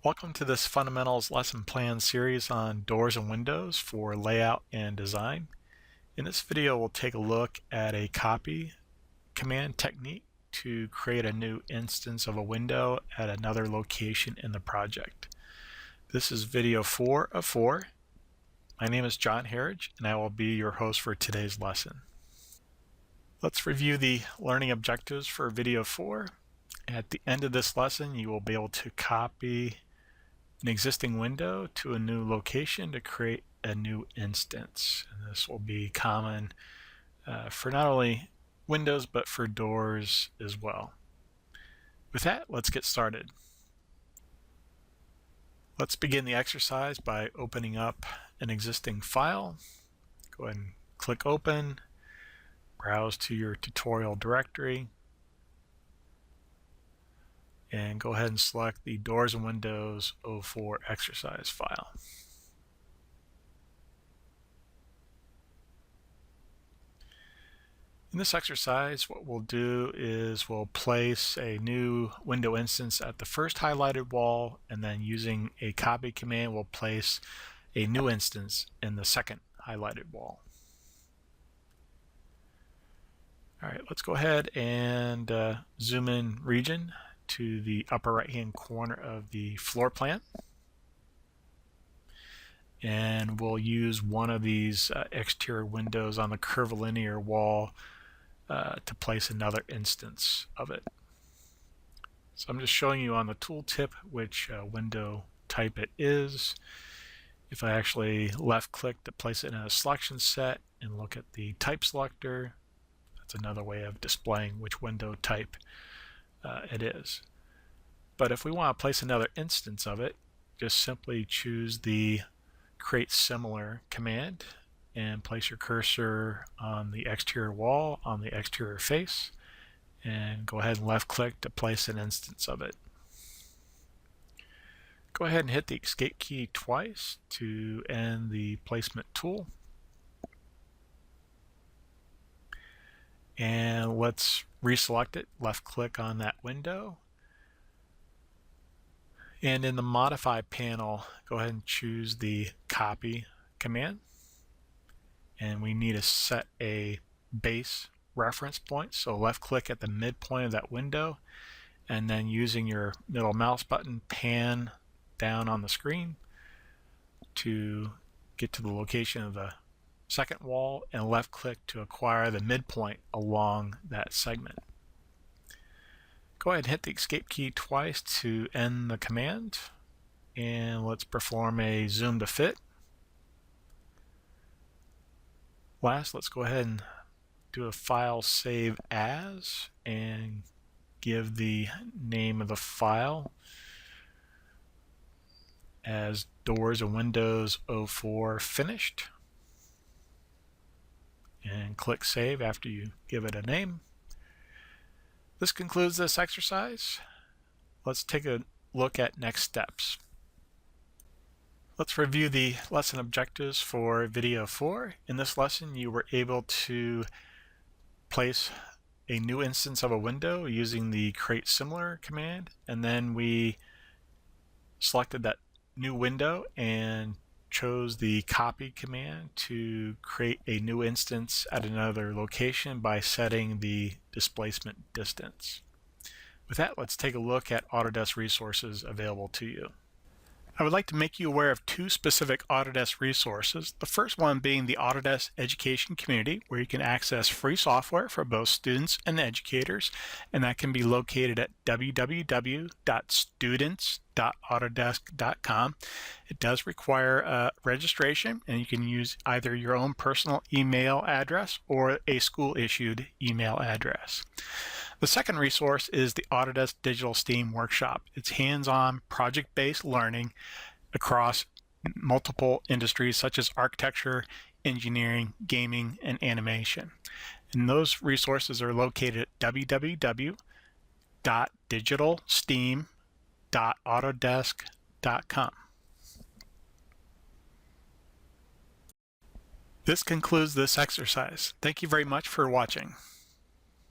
Welcome to this Fundamentals Lesson Plan series on doors and windows for layout and design. In this video, we'll take a look at a copy command technique to create a new instance of a window at another location in the project. This is video 4 of 4. My name is John Harridge, and I will be your host for today's lesson. Let's review the learning objectives for video 4. At the end of this lesson, you will be able to copy an existing window to a new location to create a new instance. And this will be common for not only windows but for doors as well. With that, let's get started. Let's begin the exercise by opening up an existing file. Go ahead and click Open, browse to your tutorial directory, and go ahead and select the Doors and Windows 04 exercise file. In this exercise, what we'll do is we'll place a new window instance at the first highlighted wall, and then using a copy command, we'll place a new instance in the second highlighted wall. All right, let's go ahead and zoom in region to the upper right hand corner of the floor plan, and we'll use one of these exterior windows on the curvilinear wall to place another instance of it. So I'm just showing you on the tooltip which window type it is. If I actually left click to place it in a selection set and look at the type selector, that's another way of displaying which window type it is. But if we want to place another instance of it, just simply choose the Create Similar command and place your cursor on the exterior wall, on the exterior face, and go ahead and left click to place an instance of it. Go ahead and hit the Escape key twice to end the placement tool. And let's reselect it, left click on that window. And in the Modify panel, go ahead and choose the Copy command. And we need to set a base reference point. So left click at the midpoint of that window, and then using your middle mouse button, pan down on the screen to get to the location of the second wall, and left click to acquire the midpoint along that segment. Go ahead and hit the Escape key twice to end the command, and let's perform a zoom to fit. Last, let's go ahead and do a file save as and give the name of the file as Doors and Windows 04 finished, and click Save after you give it a name. This concludes this exercise. Let's take a look at next steps. Let's review the lesson objectives for video 4. In this lesson, you were able to place a new instance of a window using the Create Similar command, and then we selected that new window and chose the Copy command to create a new instance at another location by setting the displacement distance. With that, let's take a look at Autodesk resources available to you. I would like to make you aware of two specific Autodesk resources. The first one being the Autodesk Education Community, where you can access free software for both students and educators, and that can be located at www.students.autodesk.com. It does require registration, and you can use either your own personal email address or a school-issued email address. The second resource is the Autodesk Digital STEAM Workshop. It's hands-on, project-based learning across multiple industries such as architecture, engineering, gaming, and animation. And those resources are located at www.digitalsteam.autodesk.com. This concludes this exercise. Thank you very much for watching.